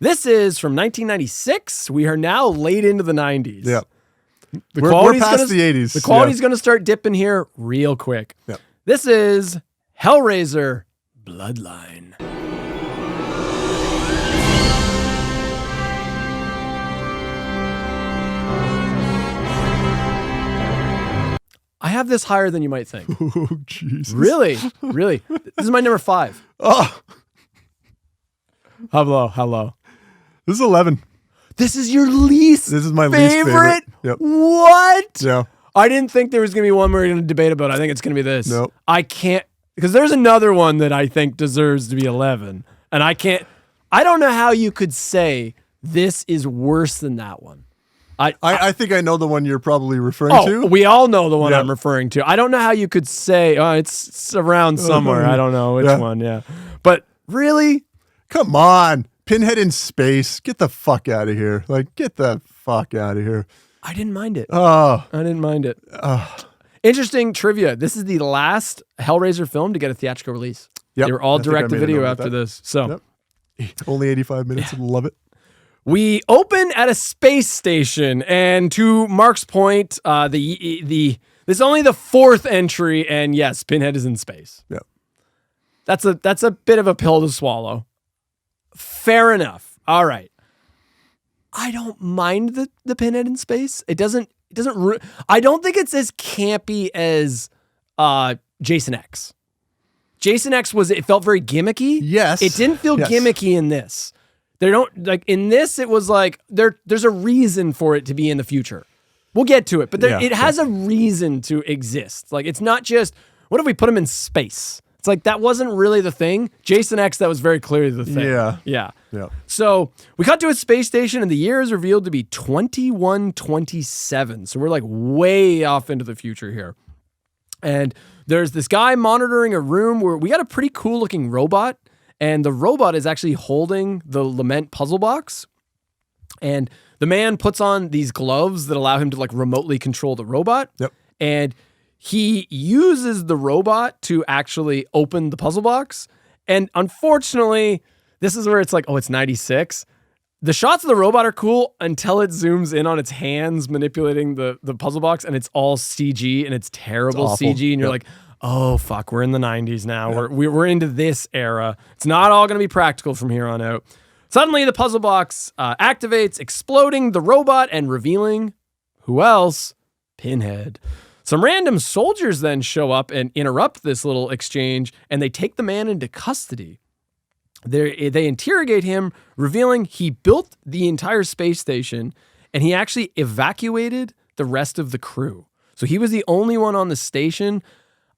This is from 1996. We are now late into the 90s. Yeah. We're past the 80s. The quality's going to start dipping here real quick. Yeah. This is Hellraiser Bloodline. I have this higher than you might think. Oh, Jesus. Really? Really? This is my number 5. Oh, How low? this is 11. This is your least This is my least favorite. Yep. What? Yeah. I didn't think there was going to be one we're going to debate about. I think it's going to be this. Nope. I can't, because there's another one that I think deserves to be 11. And I don't know how you could say this is worse than that one. I think I know the one you're probably referring to. We all know the one Yeah. I'm referring to. I don't know how you could say, it's around somewhere. I don't know which one, yeah. But really? Come on. Pinhead in space. Get the fuck out of here. Like, get the fuck out of here. I didn't mind it. Oh. I didn't mind it. Interesting trivia. This is the last Hellraiser film to get a theatrical release. Yep. They were all I think I direct to made a video note of after that. this. So Yep. Only 85 minutes and love it. we open at a space station, and to Mark's point, this is only the 4th entry, and yes, Pinhead is in space. Yeah. That's a bit of a pill to swallow. Fair enough. All right. I don't mind the Pinhead in space. I don't think it's as campy as Jason X. Jason X it felt very gimmicky. Yes. It didn't feel gimmicky in this. In this, it was like there's a reason for it to be in the future. We'll get to it, but it has a reason to exist. Like, it's not just, what if we put him in space? It's like, that wasn't really the thing. Jason X, that was very clearly the thing. Yeah. So we cut to a space station, and the year is revealed to be 2127. So we're like way off into the future here. And there's this guy monitoring a room where we got a pretty cool looking robot, and the robot is actually holding the Lament puzzle box. And the man puts on these gloves that allow him to like remotely control the robot. Yep. And he uses the robot to actually open the puzzle box. And unfortunately, this is where it's like, it's 96. The shots of the robot are cool until it zooms in on its hands manipulating the puzzle box, and it's all CG, and it's terrible CG. And you're like, oh, fuck, we're in the 90s now. Yep. We're into this era. It's not all going to be practical from here on out. Suddenly, the puzzle box activates, exploding the robot and revealing, who else? Pinhead. Some random soldiers then show up and interrupt this little exchange, and they take the man into custody. They interrogate him, revealing he built the entire space station, and he actually evacuated the rest of the crew. So he was the only one on the station.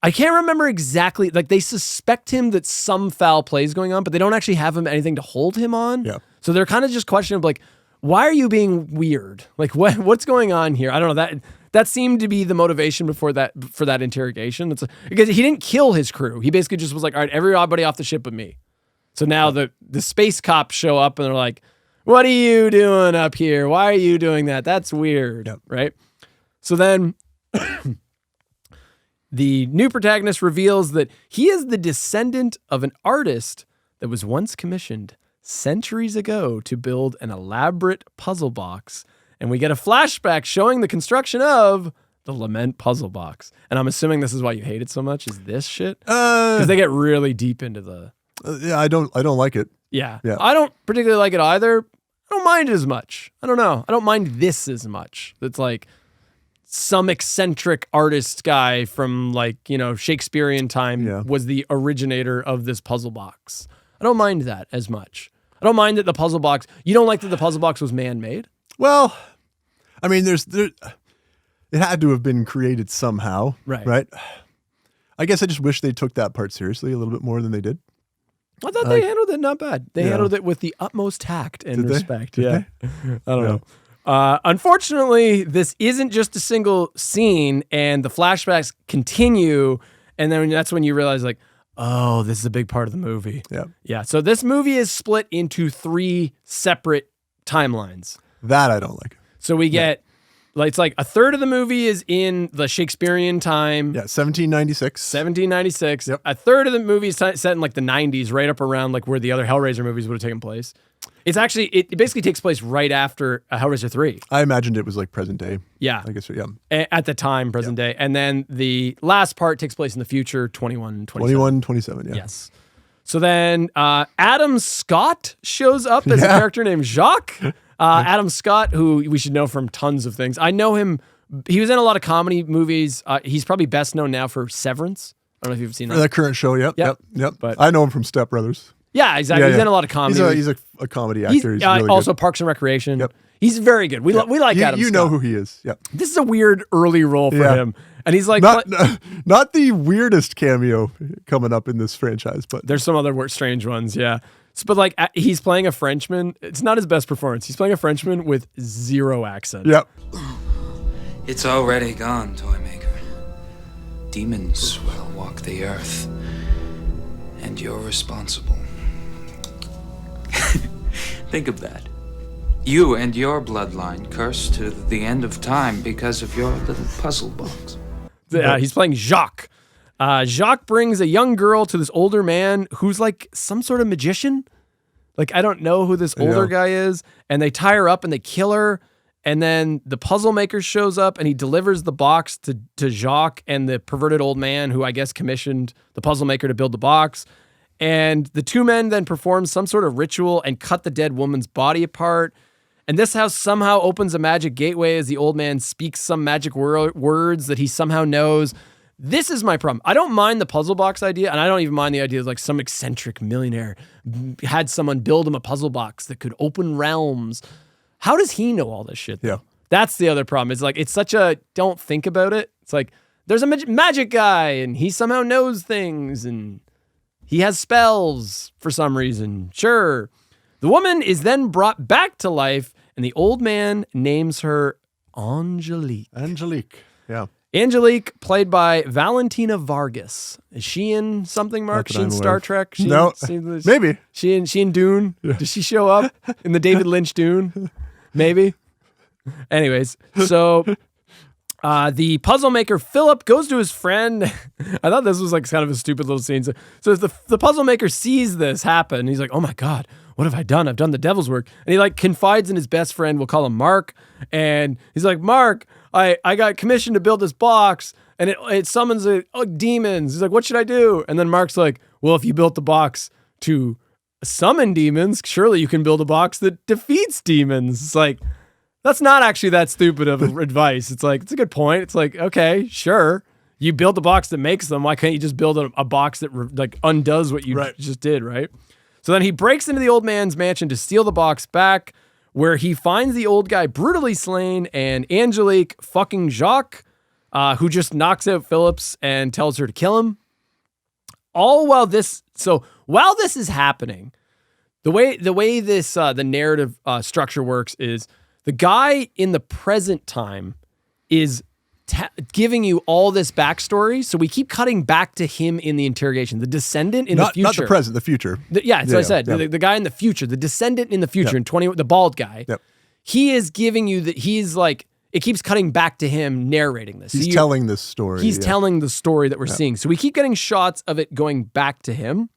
I can't remember exactly, like, they suspect him that some foul play is going on, but they don't actually have him anything to hold him on. Yeah. So they're kind of just questioning, like, why are you being weird? Like, what's going on here? I don't know. That seemed to be the motivation for that interrogation. Because he didn't kill his crew. He basically just was like, all right, everybody off the ship but me. So now the space cops show up and they're like, what are you doing up here? Why are you doing that? That's weird, right? So then the new protagonist reveals that he is the descendant of an artist that was once commissioned centuries ago to build an elaborate puzzle box. And we get a flashback showing the construction of the Lament puzzle box. And I'm assuming this is why you hate it so much, is this shit? Because they get really deep into the... yeah, I don't like it. Yeah. I don't particularly like it either. I don't mind it as much. I don't know. I don't mind this as much. It's like some eccentric artist guy from like, Shakespearean time was the originator of this puzzle box. I don't mind that as much. I don't mind that the puzzle box, you don't like that the puzzle box was man-made? Well, I mean, it had to have been created somehow. Right? I guess I just wish they took that part seriously a little bit more than they did. I thought they handled it not bad. They handled it with the utmost tact and respect. Did they? I don't know. Unfortunately, this isn't just a single scene, and the flashbacks continue, and then that's when you realize, like, oh, this is a big part of the movie. Yeah. So this movie is split into 3 separate timelines. That I don't like. So we get Like it's like a third of the movie is in the Shakespearean time. Yeah, 1796. 1796. Yep. A third of the movie is set in like the 90s, right up around like where the other Hellraiser movies would have taken place. It's actually, it basically takes place right after Hellraiser 3. I imagined it was like present day. Yeah. I guess, yeah. At the time, present day. And then the last part takes place in the future, 21, 27. 21, 27, yeah. Yes. So then Adam Scott shows up as a character named Jacques. Adam Scott, who we should know from tons of things. I know him. He was in a lot of comedy movies. He's probably best known now for Severance. I don't know if you've seen that. The current show, yep. But I know him from Step Brothers. Yeah, exactly. He's in a lot of comedy. He's a comedy actor. He's really also good. Parks and Recreation. Yep. He's very good. We like Adam Scott. You know who he is. Yep. This is a weird early role for him. And he's like... Not the weirdest cameo coming up in this franchise, but... There's some other strange ones, yeah. But like, he's playing a Frenchman. It's not his best performance. He's playing a Frenchman with zero accent. Yep. It's already gone, Toymaker. Demons will walk the earth. And you're responsible. Think of that. You and your bloodline cursed to the end of time because of your little puzzle box. He's playing Jacques. Jacques brings a young girl to this older man who's like some sort of magician. Like, I don't know who this older guy is. And they tie her up and they kill her. And then the puzzle maker shows up and he delivers the box to Jacques and the perverted old man who I guess commissioned the puzzle maker to build the box. And the two men then perform some sort of ritual and cut the dead woman's body apart. And this house somehow opens a magic gateway as the old man speaks some magic words that he somehow knows. This is my problem. I don't mind the puzzle box idea, and I don't even mind the idea of like some eccentric millionaire had someone build him a puzzle box that could open realms. How does he know all this shit, though? Yeah. That's the other problem. It's like, it's such a don't think about it. It's like, there's a magic guy, and he somehow knows things, and he has spells for some reason. Sure. The woman is then brought back to life, and the old man names her Angelique. Angelique, yeah. Angelique, played by Valentina Vargas. Is she in something, Mark? She in Star Trek? No, maybe. She in Dune? Yeah. Does she show up in the David Lynch Dune? Maybe. Anyways, so the puzzle maker, Philip, goes to his friend. I thought this was like kind of a stupid little scene. So the puzzle maker sees this happen. He's like, oh my God, what have I done? I've done the devil's work. And he like confides in his best friend. We'll call him Mark. And he's like, Mark, I got commissioned to build this box and it summons demons. He's like, what should I do? And then Mark's like, well, if you built the box to summon demons, surely you can build a box that defeats demons. It's like, that's not actually that stupid of advice. It's like, it's a good point. It's like, okay, sure. You build the box that makes them. Why can't you just build a box that like undoes what you just did, right? So then he breaks into the old man's mansion to steal the box back, where he finds the old guy brutally slain and Angelique fucking Jacques, who just knocks out Phillips and tells her to kill him. While this is happening, the way this the narrative structure works is the guy in the present time is giving you all this backstory. So we keep cutting back to him in the interrogation. The descendant in the future. Not the present, the future. That's what I said. Yeah. The guy in the future, the descendant in the future, in 20, the bald guy, he is giving you that he's like, it keeps cutting back to him narrating this. He's telling this story. He's telling the story that we're seeing. So we keep getting shots of it going back to him.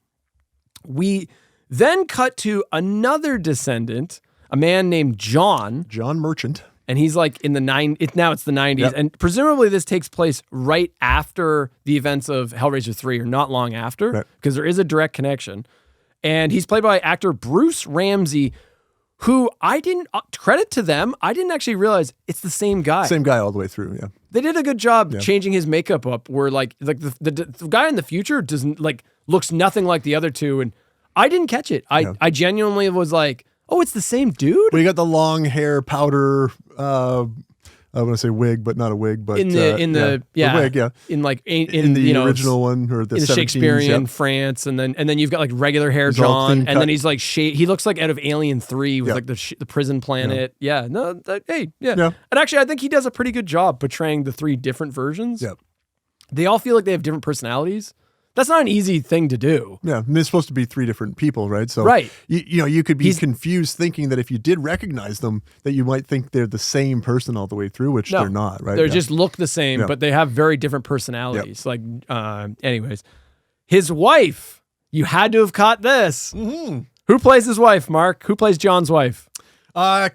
We then cut to another descendant, a man named John Merchant. And he's like in the now it's the 90s. And presumably this takes place right after the events of Hellraiser 3 or not long after, because there is a direct connection. And he's played by actor Bruce Ramsay, who I didn't, credit to them, I didn't actually realize it's the same guy. Same guy all the way through, yeah. They did a good job changing his makeup up, where like the guy in the future doesn't looks nothing like the other two. And I didn't catch it. I genuinely was like, oh, it's the same dude? Well, you got the long hair powder, I want to say wig, but not a wig, but the wig, in the original one or the Shakespearean France, and then you've got like regular hair John, and then he's like he looks like out of Alien 3 with like the prison planet. And actually I think he does a pretty good job portraying the three different versions. They all feel like they have different personalities. That's not an easy thing to do. Yeah, and it's supposed to be 3 different people, right? So right. You could be confused thinking that if you did recognize them, that you might think they're the same person all the way through, which they're not, right? They just look the same, but they have very different personalities. Like, anyways, his wife, you had to have caught this. Mm-hmm. Who plays his wife, Mark? Who plays John's wife?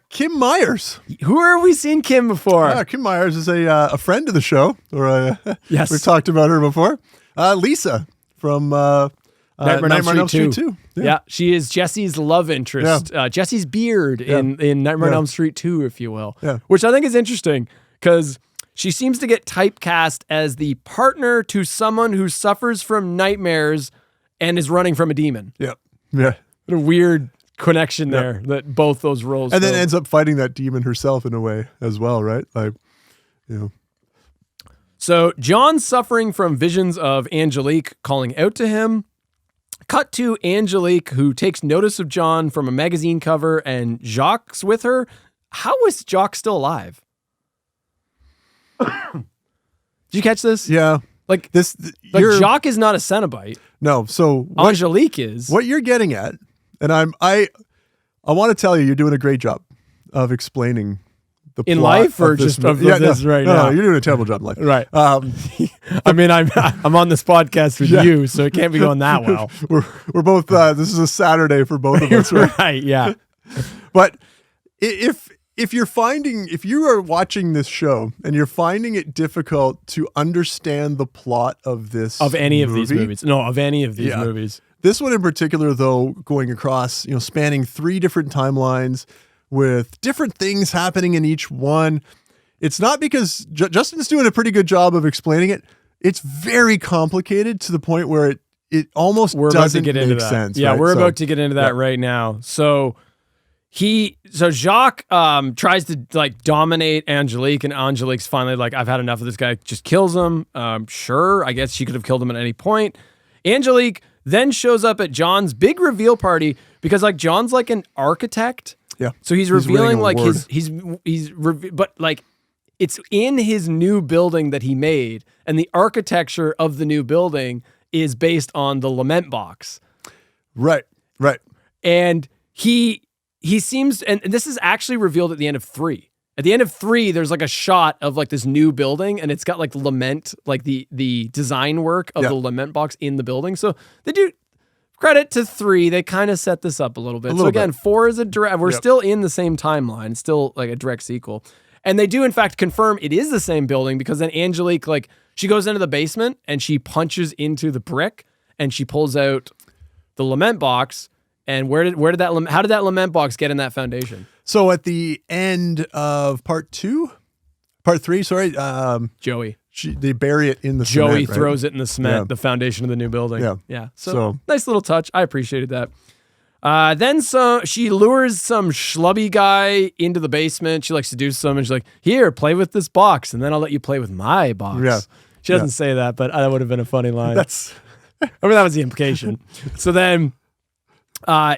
Kim Myers. Who have we seen Kim before? Kim Myers is a friend of the show. Yes. We've talked about her before. Lisa from Nightmare on Elm Street 2. Yeah, she is Jesse's love interest. Jesse's beard in Nightmare on Elm Street 2, if you will. Yeah. Which I think is interesting because she seems to get typecast as the partner to someone who suffers from nightmares and is running from a demon. Yeah. Yeah. What a weird connection there that both those roles and then ends up fighting that demon herself in a way as well, right? Like, So John's suffering from visions of Angelique calling out to him. Cut to Angelique, who takes notice of John from a magazine cover, and Jacques with her. How is Jacques still alive? Did you catch this? Yeah. Like Jacques is not a Cenobite. No. So Angelique is. What you're getting at, and I want to tell you, you're doing a great job of explaining the in plot life or just of this right now. No, you're doing a terrible job in life. Right. I mean, I'm on this podcast with you, so it can't be going that well. We're both. This is a Saturday for both of us, right? Right. Yeah. But if you are watching this show and you're finding it difficult to understand the plot of this of any of these movies, this one in particular, though, going across, spanning 3 different timelines with different things happening in each one. It's not because Justin's doing a pretty good job of explaining it. It's very complicated to the point where it almost doesn't make sense. Yeah, right? we're about to get into that right now. So Jacques tries to like dominate Angelique, and Angelique's finally like, I've had enough of this guy. Just kills him. Sure, I guess she could have killed him at any point. Angelique then shows up at John's big reveal party because like John's like an architect. Yeah. So he's revealing like but like it's in his new building that he made, and the architecture of the new building is based on the lament box. Right. Right. And he seems, and this is actually revealed at the end of 3. At the end of 3, there's like a shot of like this new building, and it's got like lament, like the design work of the lament box in the building. So they do credit to 3. They kind of set this up a little bit. So again, 4 is a direct, we're still in the same timeline. It's still like a direct sequel. And they do in fact confirm it is the same building, because then Angelique, like she goes into the basement and she punches into the brick and she pulls out the lament box. And how did that lament box get in that foundation? So at the end of part 3, Joey. They bury it in the cement. Joey throws it in the cement, the foundation of the new building. Yeah. So nice little touch. I appreciated that. Then she lures some schlubby guy into the basement. She like seduces him, and she's like, "Here, play with this box, and then I'll let you play with my box." Yeah. She doesn't say that, but that would have been a funny line. That was the implication. So then, of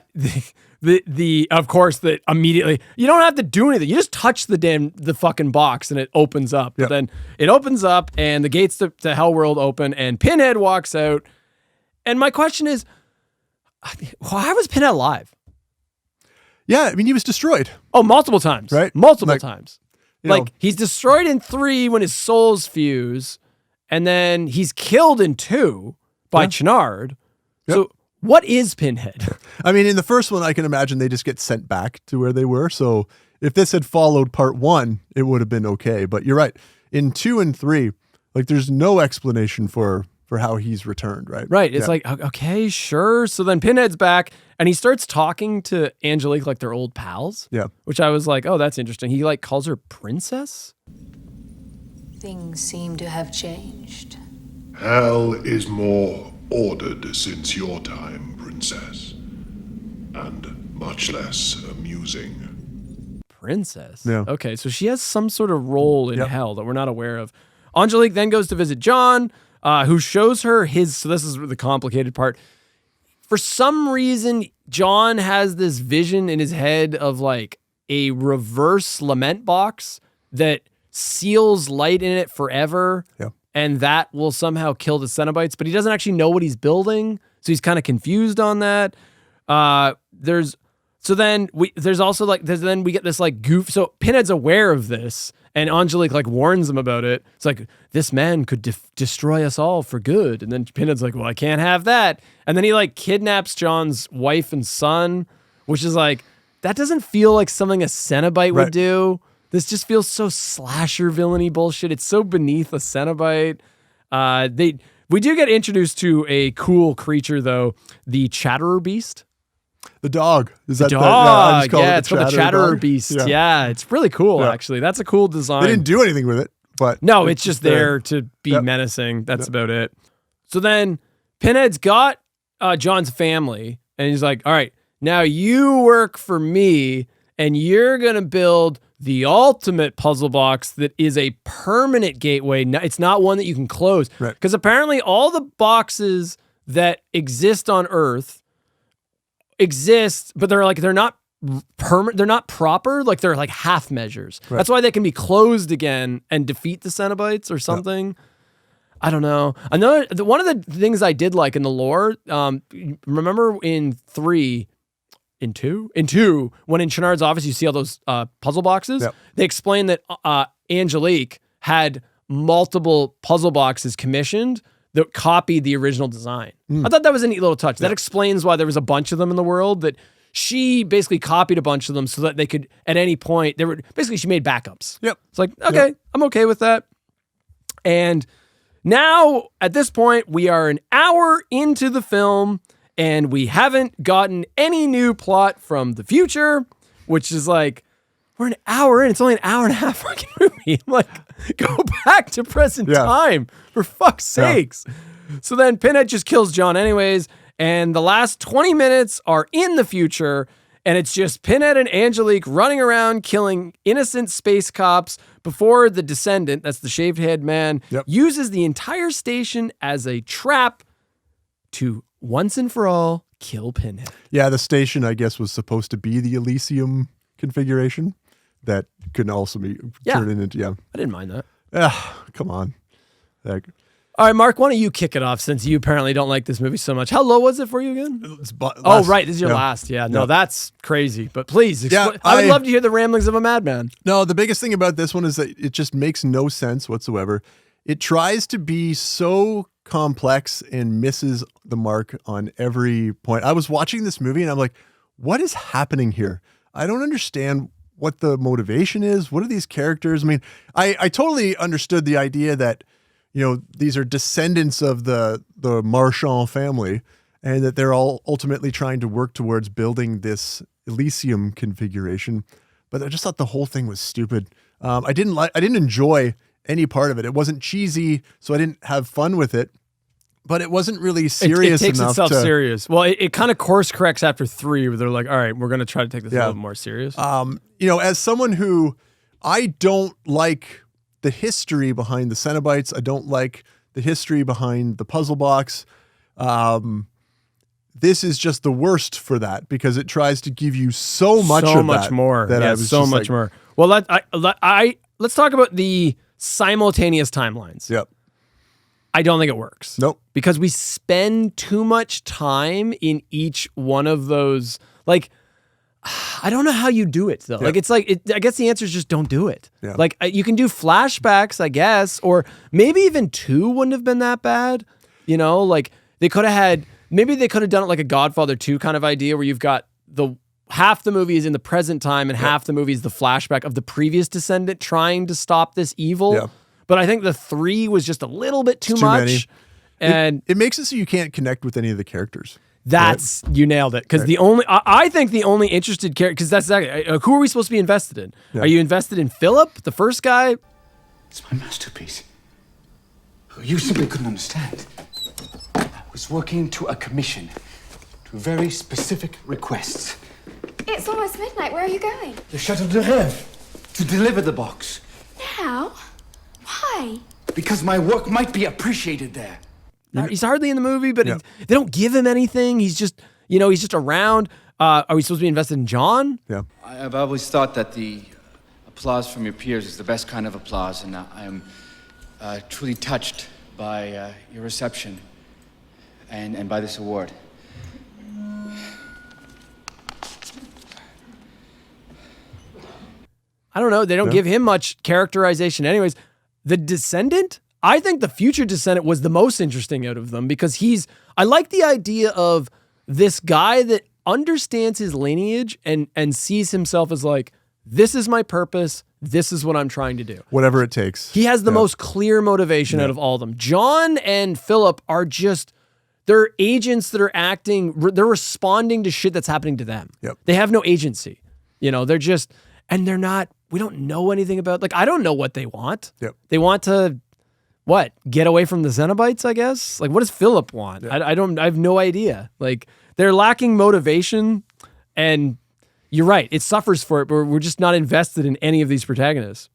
course, that immediately, you don't have to do anything. You just touch the fucking box and it opens up. But then it opens up and the gates to Hellworld open and Pinhead walks out. And my question is, why was Pinhead alive? Yeah, I mean, he was destroyed. Oh, multiple times. Right? Multiple times. Like, he's destroyed in 3 when his souls fuse, and then he's killed in 2 by Chenard. Yep. So what is Pinhead? I mean, in the first one, I can imagine they just get sent back to where they were. So if this had followed part 1, it would have been okay. But you're right. In 2 and 3, like there's no explanation for how he's returned, right? Right. It's like, okay, sure. So then Pinhead's back and he starts talking to Angelique like they're old pals. Yeah. Which I was like, oh, that's interesting. He like calls her princess. Things seem to have changed. Hell is more ordered since your time, princess. And much less amusing. Princess? Yeah. Okay, so she has some sort of role in hell that we're not aware of. Angelique then goes to visit John, who shows her so this is the complicated part. For some reason, John has this vision in his head of like a reverse lament box that seals light in it forever. Yeah. and that will somehow kill the Cenobites, but he doesn't actually know what he's building, so he's kind of confused on that. Then we get this like goof. So Pinhead's aware of this, and Angelique like warns him about it. It's like, this man could destroy us all for good. And then Pinhead's like, well, I can't have that. And then he like kidnaps John's wife and son, which is like, that doesn't feel like something a Cenobite would do. This just feels so slasher villainy bullshit. It's so beneath a Cenobite. We do get introduced to a cool creature though, the Chatterer Beast. The dog. Is that dog? It's called the Chatterer Beast. Yeah, it's really cool, actually. That's a cool design. They didn't do anything with it, but... No, it's just there to be menacing. That's about it. So then Pinhead's got John's family, and he's like, all right, now you work for me, and you're going to build the ultimate puzzle box that is a permanent gateway. It's not one that you can close. Because apparently all the boxes that exist on Earth exist, but they're not permanent, they're not proper, like they're like half measures. That's why they can be closed again and defeat the Cenobites or something. I don't know. One of the things I did like in the lore, remember in 2, when in Chenard's office you see all those puzzle boxes, they explain that Angelique had multiple puzzle boxes commissioned that copied the original design. I thought that was a neat little touch. That explains why there was a bunch of them in the world, that she basically copied a bunch of them so that they could, at any point, she made backups. It's like, okay, I'm okay with that. And now, at this point, we are an hour into the film, and we haven't gotten any new plot from the future, which is like, we're an hour in. It's only an hour and a half fucking movie. I'm like, go back to present time, for fuck's sakes. So then Pinhead just kills John anyways, and the last 20 minutes are in the future, and it's just Pinhead and Angelique running around killing innocent space cops before the Descendant, that's the shaved head man, uses the entire station as a trap to once and for all kill Pinhead. Yeah, the station, I guess, was supposed to be the Elysium configuration. That could also be turned into, I didn't mind that. Come on. All right, Mark, why don't you kick it off, since you apparently don't like this movie so much. How low was it for you again? Right, this is your last. No, that's crazy. But please, I would love to hear the ramblings of a madman. No, the biggest thing about this one is that it just makes no sense whatsoever. It tries to be so complex and misses the mark on every point. I was watching this movie and I'm like, what is happening here? I don't understand what the motivation is. What are these characters? I mean, I totally understood the idea that, these are descendants of the Marchand family, and that they're all ultimately trying to work towards building this Elysium configuration. But I just thought the whole thing was stupid. I didn't enjoy any part of it. It wasn't cheesy, so I didn't have fun with it. But it wasn't really serious enough. It takes itself serious. Well, it kind of course corrects after 3, where they're like, all right, we're going to try to take this a little more serious. As someone who, I don't like the history behind the Cenobites. I don't like the history behind the puzzle box. This is just the worst for that, because it tries to give you so much more. Well, let's talk about the simultaneous timelines. I don't think it works. Nope. Because we spend too much time in each one of those. Like, I don't know how you do it, though. Like, I guess the answer is just don't do it. Like, you can do flashbacks, I guess, or maybe even 2 wouldn't have been that bad. Like, they could have done it like a Godfather 2 kind of idea, where you've got half the movie is in the present time and half the movie is the flashback of the previous descendant trying to stop this evil. But I think the 3 was just a little bit too much. Many. And it makes it so you can't connect with any of the characters. You nailed it. Because I think the only interested character, because that's exactly, who are we supposed to be invested in? Are you invested in Philip, the first guy? It's my masterpiece. You simply couldn't understand. I was working to a commission, to very specific requests. It's almost midnight. Where are you going? The Chateau de Rêve, to deliver the box. Now? Why? Because my work might be appreciated there. He's hardly in the movie, but they don't give him anything. He's just, he's just around. Are we supposed to be invested in John? I've always thought that the applause from your peers is the best kind of applause, and truly touched by your reception and by this award. I don't know. They don't give him much characterization anyways. The Descendant, I think the future Descendant was the most interesting out of them because I like the idea of this guy that understands his lineage and sees himself as like, this is my purpose. This is what I'm trying to do. Whatever it takes. He has the most clear motivation out of all of them. John and Philip are they're agents that are acting, they're responding to shit that's happening to them. Yep. They have no agency. They're just, and they're not, we don't know anything about, like, I don't know what they want. Yep. They want to, get away from the Cenobites, I guess? Like, what does Philip want? Yep. I have no idea. Like, they're lacking motivation, and you're right, it suffers for it, but we're just not invested in any of these protagonists.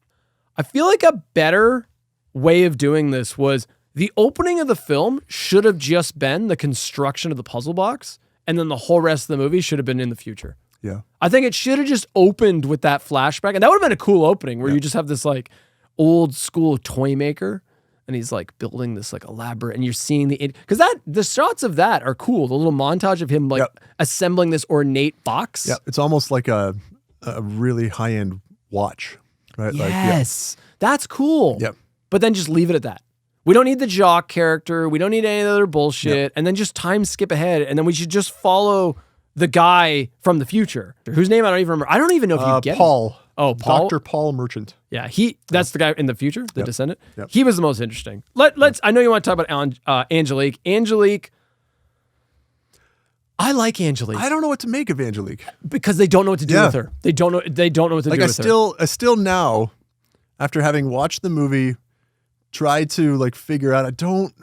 I feel like a better way of doing this was the opening of the film should have just been the construction of the puzzle box, and then the whole rest of the movie should have been in the future. Yeah. I think it should have just opened with that flashback, and that would have been a cool opening where you just have this like old school toy maker, and he's like building this like elaborate, and you're seeing because the shots of that are cool. The little montage of him like assembling this ornate box. Yeah, it's almost like a really high end watch, right? Yes, that's cool. Yep. But then just leave it at that. We don't need the jock character. We don't need any other bullshit. And then just time skip ahead, and then we should just follow the guy from the future, whose name I don't even remember. I don't even know if you get Paul. Oh, Paul. Dr. Paul Merchant. Yeah, that's the guy in the future, the Descendant. Yep. He was the most interesting. Let's. I know you want to talk about Angelique. Angelique. I like Angelique. I don't know what to make of Angelique because they don't know what to do with her. They don't know what to do with her. I still now, after having watched the movie, try to like figure out. I don't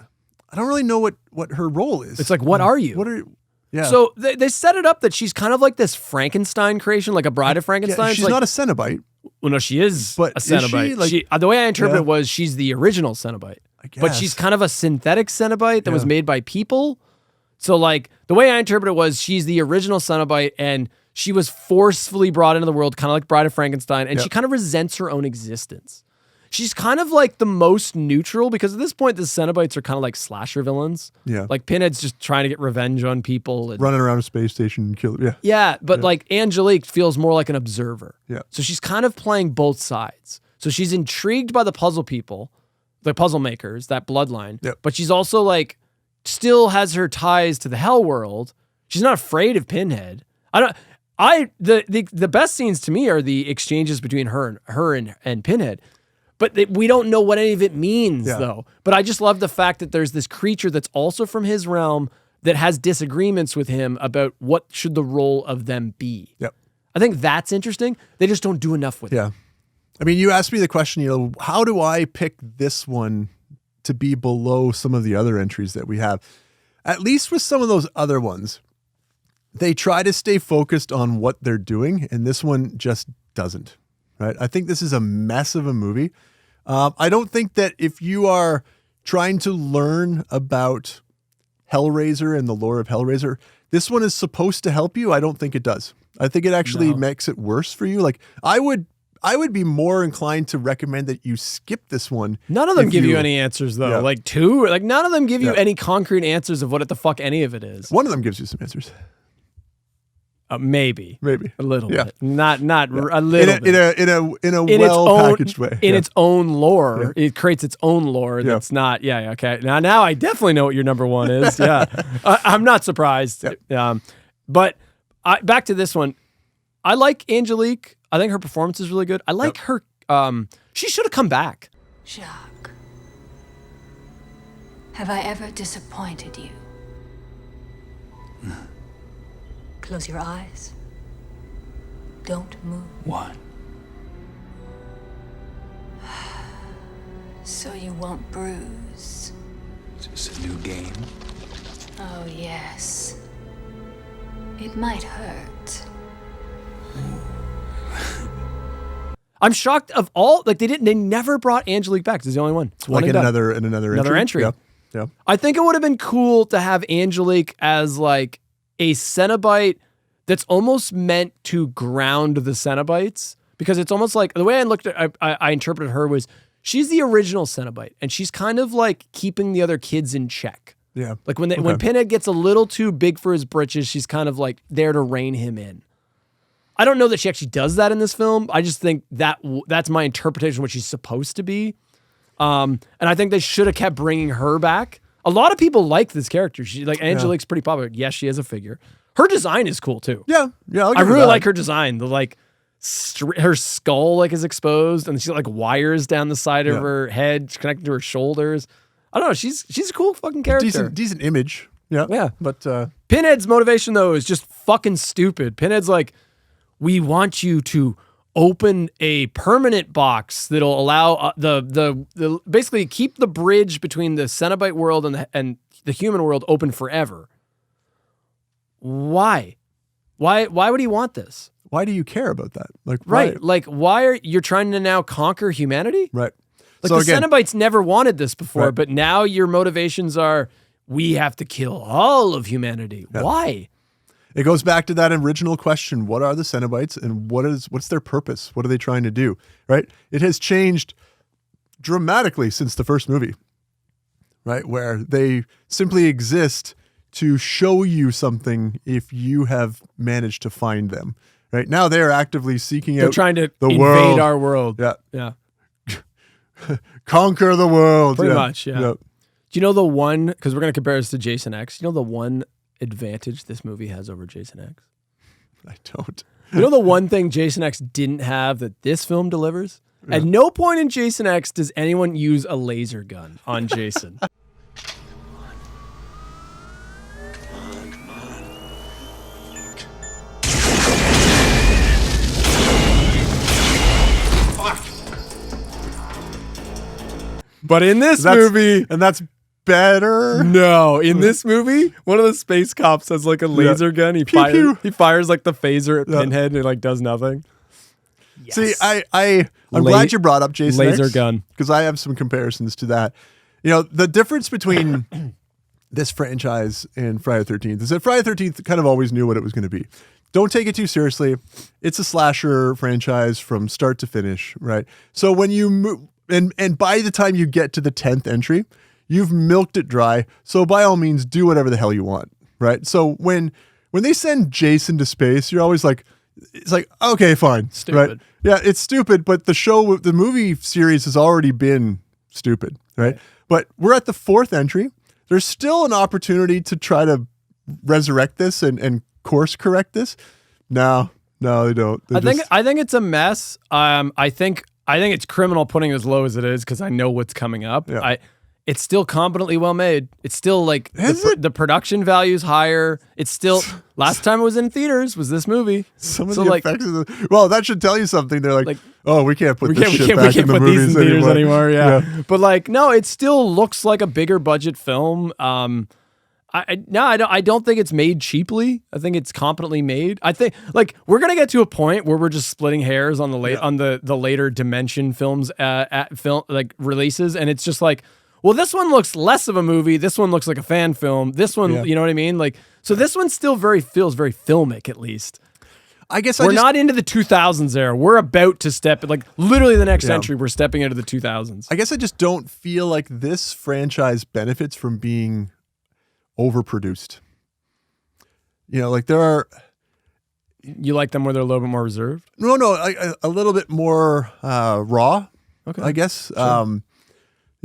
really know what her role is. It's like, what are you? What are you? Yeah. So they set it up that she's kind of like this Frankenstein creation, like a Bride of Frankenstein. Yeah, she's not a Cenobite. Well, no, she is but a Cenobite. Is she? The way I interpret it was she's the original Cenobite. I guess. But she's kind of a synthetic Cenobite that was made by people. So like the way I interpret it was she's the original Cenobite and she was forcefully brought into the world, kind of like Bride of Frankenstein, and she kind of resents her own existence. She's kind of like the most neutral because at this point the Cenobites are kind of like slasher villains. Yeah. Like Pinhead's just trying to get revenge on people. And, running around a space station and killing. Yeah. Yeah, but like Angelique feels more like an observer. Yeah. So she's kind of playing both sides. So she's intrigued by the puzzle people, the puzzle makers, that bloodline. Yep. But she's also like still has her ties to the hell world. She's not afraid of Pinhead. The best scenes to me are the exchanges between her and Pinhead. But we don't know what any of it means, though. But I just love the fact that there's this creature that's also from his realm that has disagreements with him about what should the role of them be. Yep. I think that's interesting. They just don't do enough with it. Yeah. I mean, you asked me the question, how do I pick this one to be below some of the other entries that we have? At least with some of those other ones, they try to stay focused on what they're doing, and this one just doesn't. Right? I think this is a mess of a movie. I don't think that if you are trying to learn about Hellraiser and the lore of Hellraiser, this one is supposed to help you. I don't think it does. I think it actually makes it worse for you. Like I would be more inclined to recommend that you skip this one. None of them give you any answers though. Yeah. Like none of them give you any concrete answers of what the fuck any of it is. One of them gives you some answers. Maybe a little bit, not a little bit. In a well-packaged way. In its own lore, it creates its own lore. That's not. Yeah. Okay. Now I definitely know what your number one is. Yeah. I'm not surprised. But back to this one. I like Angelique. I think her performance is really good. I like her. She should have come back. Jacques, have I ever disappointed you? Close your eyes. Don't move. What? So you won't bruise. Is this a new game? Oh, yes. It might hurt. I'm shocked of all. Like they never brought Angelique back. This is the only one. It's one like and in done. another entry. Yeah. I think it would have been cool to have Angelique as like a Cenobite that's almost meant to ground the Cenobites because it's almost like the way I interpreted her was she's the original Cenobite, and she's kind of like keeping the other kids in check. Yeah. Like when Pinhead gets a little too big for his britches, she's kind of like there to rein him in. I don't know that she actually does that in this film. I just think that's my interpretation of what she's supposed to be. And I think they should have kept bringing her back. A lot of people like this character. She like Angelique's pretty popular. Yes, she is a figure. Her design is cool too. Yeah. I really like her design. The like her skull like is exposed, and she's got like wires down the side of her head connected to her shoulders. I don't know. She's a cool fucking character. Decent image. Yeah. Yeah. But Pinhead's motivation though is just fucking stupid. Pinhead's like, we want you to open a permanent box that'll allow the basically keep the bridge between the Cenobite world and the human world open forever. Why? Why would he want this? why do you care about that? Like, Right. why? Like, why are you trying to now conquer humanity? Right. Like So the again, Cenobites never wanted this before, Right. but now your motivations are, we have to kill all of humanity. Yeah. Why? it goes back to that original question: what are the Cenobites, and what's their purpose? What are they trying to do? Right. It has changed dramatically since the first movie. Right, where they simply exist to show you something if you have managed to find them. Right now, they are actively seeking They're out trying to the invade world. our world. Yeah, Yeah. conquer the world. Pretty Yeah. much, yeah. Do you know the one, because we're going to compare this to Jason X, you know the one advantage this movie has over Jason X? I don't. You know the one thing Jason X didn't have that this film delivers? At no point in Jason X does anyone use a laser gun on Jason. But in this movie, and that's better. no, in this movie, one of the space cops has like a laser gun. He Pew, pew. he fires like the phaser at Pinhead and it like does nothing. See, Yes. I'm glad you brought up Jason laser gun. because I have some comparisons to that. You know, the difference between this franchise and Friday the 13th is that Friday the 13th kind of always knew what it was going to be. Don't take it too seriously. It's a slasher franchise from start to finish, right? So when you move, and by the time you get to the 10th entry, you've milked it dry. So by all means, do whatever the hell you want, right? So when they send Jason to space, you're always like, it's like, okay, fine. Stupid. Right? Yeah, it's stupid, but the movie series has already been stupid, right? But we're at the 4th entry. There's still an opportunity to try to resurrect this and course correct this. No, they don't. I think it's a mess. I think it's criminal putting it as low as it is because I know what's coming up. Yeah. It's still competently well made. It's still like Is it? the production value's higher. It's still last time it was in theaters was this movie. Some of So, the like- effects of well, that should tell you something. They're like, Like, oh, we can't put this shit we back can't in the put these in movies theaters anymore. anymore. Yeah. But like, no, it still looks like a bigger budget film. I don't think it's made cheaply. I think it's competently made. I think like we're gonna get to a point where we're just splitting hairs on the later Dimension films at film like releases, and it's just like, well, this one looks less of a movie. This one looks like a fan film. This one, you know what I mean? Like, so this one still feels very filmic, at least. I guess We're not into the 2000s era. We're about to step, like literally the next Yeah. century, we're stepping into the 2000s. I guess I just don't feel like this franchise benefits from being overproduced. You know, like there are You like them where they're a little bit more reserved? a little bit more raw. Okay. I guess. You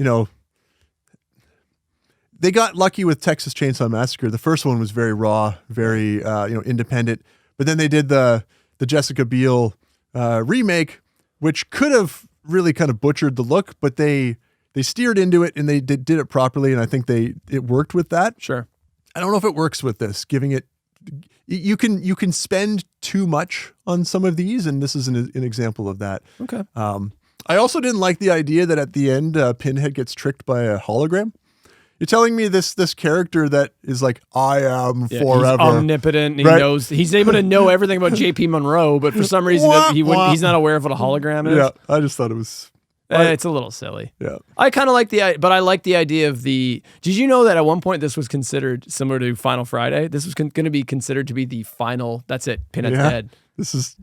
know, they got lucky with Texas Chainsaw Massacre. The first one was very raw, very independent. But then they did the Jessica Biel remake, which could have really kind of butchered the look, but they steered into it and they did it properly, and I think it worked with that. Sure. I don't know if it works with this. Giving it, you can spend too much on some of these, and this is an example of that. Okay. I also didn't like the idea that at the end, Pinhead gets tricked by a hologram. You're telling me this character that is like, I am Yeah, forever. he's omnipotent. And he Right? knows he's able to know everything about J.P. Monroe, but for some reason he's not aware of what a hologram is. Yeah, I just thought it was. It's a little silly. Yeah. I kind of like but I like the idea of the. Did you know that at one point this was considered similar to Final Friday? This was going to be considered to be the final. That's it. Pinhead's Yeah. head. This is.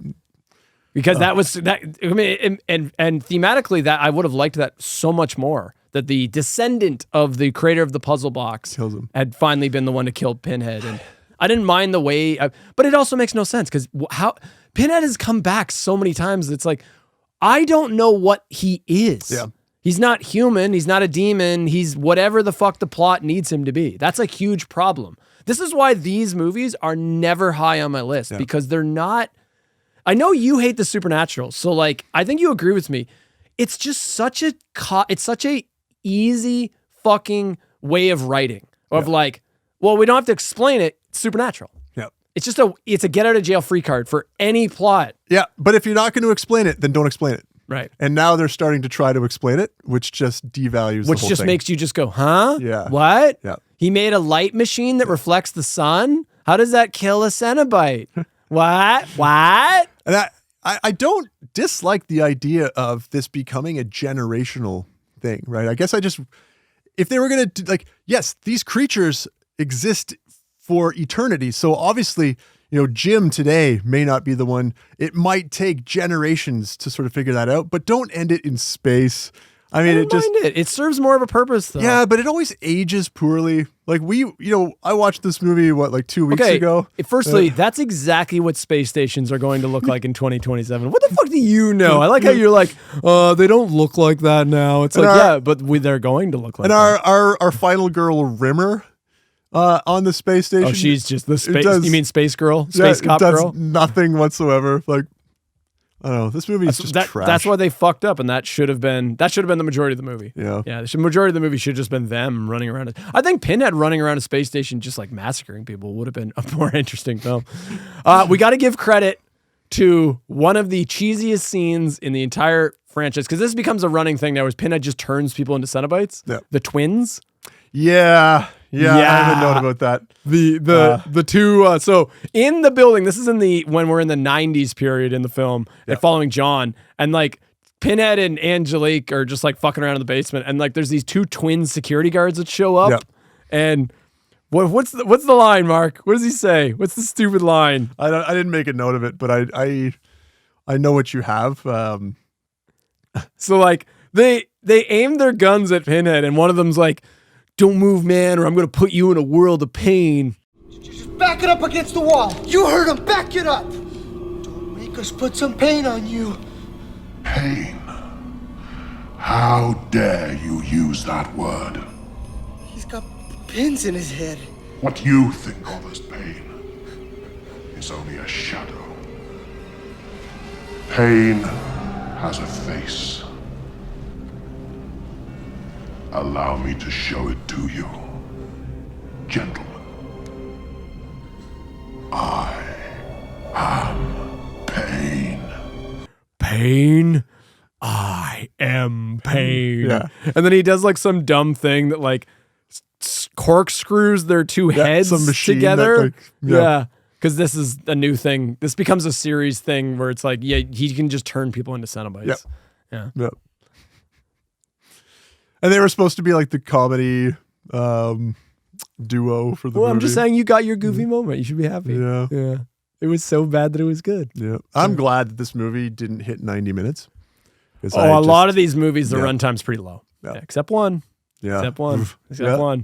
because that was that. I mean, and thematically, that I would have liked that so much more. That the descendant of the creator of the puzzle box Kills him. had finally been the one to kill Pinhead, and I didn't mind the way, but it also makes no sense because how Pinhead has come back so many times. It's like I don't know what he is. Yeah. He's not human. He's not a demon. He's whatever the fuck the plot needs him to be. That's a huge problem. This is why these movies are never high on my list because they're not. I know you hate the supernatural, so like I think you agree with me. It's just such a easy fucking way of writing of like, well, we don't have to explain it. It's supernatural. Yeah. It's just it's a get out of jail free card for any plot. Yeah, but if you're not going to explain it, then don't explain it. Right. And now they're starting to try to explain it, which just devalues the Which whole just thing. makes you just go, huh? Yeah. What? Yeah. He made a light machine that reflects the sun? How does that kill a Cenobite? What? And I don't dislike the idea of this becoming a generational thing, right? I guess if they were going to, like, yes, these creatures exist for eternity. So obviously, Jim today may not be the one. It might take generations to sort of figure that out, but don't end it in space. I mean, It serves more of a purpose, though. Yeah, but it always ages poorly. Like I watched this movie, 2 weeks ago? Firstly, that's exactly what space stations are going to look like in 2027. What the fuck do you know? I like how you're like, they don't look like that now. It's like, but they're going to look like and that. our final girl, Rimmer, on the space station. Oh, she's just the space. does- You mean space girl? Space cop does girl? nothing whatsoever. Like, I don't know. This movie is just trash. That's why they fucked up, and that should have been the majority of the movie. Yeah. The majority of the movie should have just been them running around. I think Pinhead running around a space station just like massacring people would have been a more interesting film. We got to give credit to one of the cheesiest scenes in the entire franchise because this becomes a running thing now. Is Pinhead just turns people into Cenobites? Yeah. The twins. Yeah. I have a note about that. The two. So in the building, this is when we're in the 90s period in the film, and following John, and like Pinhead and Angelique are just like fucking around in the basement, and like there's these two twin security guards that show up, and what's the line, Mark? What does he say? What's the stupid line? I didn't make a note of it, but I know what you have. So like they aim their guns at Pinhead, and one of them's like, "Don't move, man, or I'm gonna put you in a world of pain." Just back it up against the wall. You heard him. Back it up. Don't make us put some pain on you. Pain. How dare you use that word? He's got pins in his head. What you think of as pain is only a shadow. Pain has a face. Allow me to show it to you. Gentlemen, I am pain. Pain? I am pain. Yeah. And then he does like some dumb thing that like corkscrews their two heads some machine together. that, Because this is a new thing. This becomes a series thing where it's like, he can just turn people into Cenobites. Yeah. Yep. And they were supposed to be like the comedy duo for the movie. Well, I'm just saying you got your goofy moment. You should be happy. Yeah. It was so bad that it was good. Yeah. I'm glad that this movie didn't hit 90 minutes. A lot of these movies, the runtime's pretty low. Yeah. Except one. Yeah. Except one. Yeah.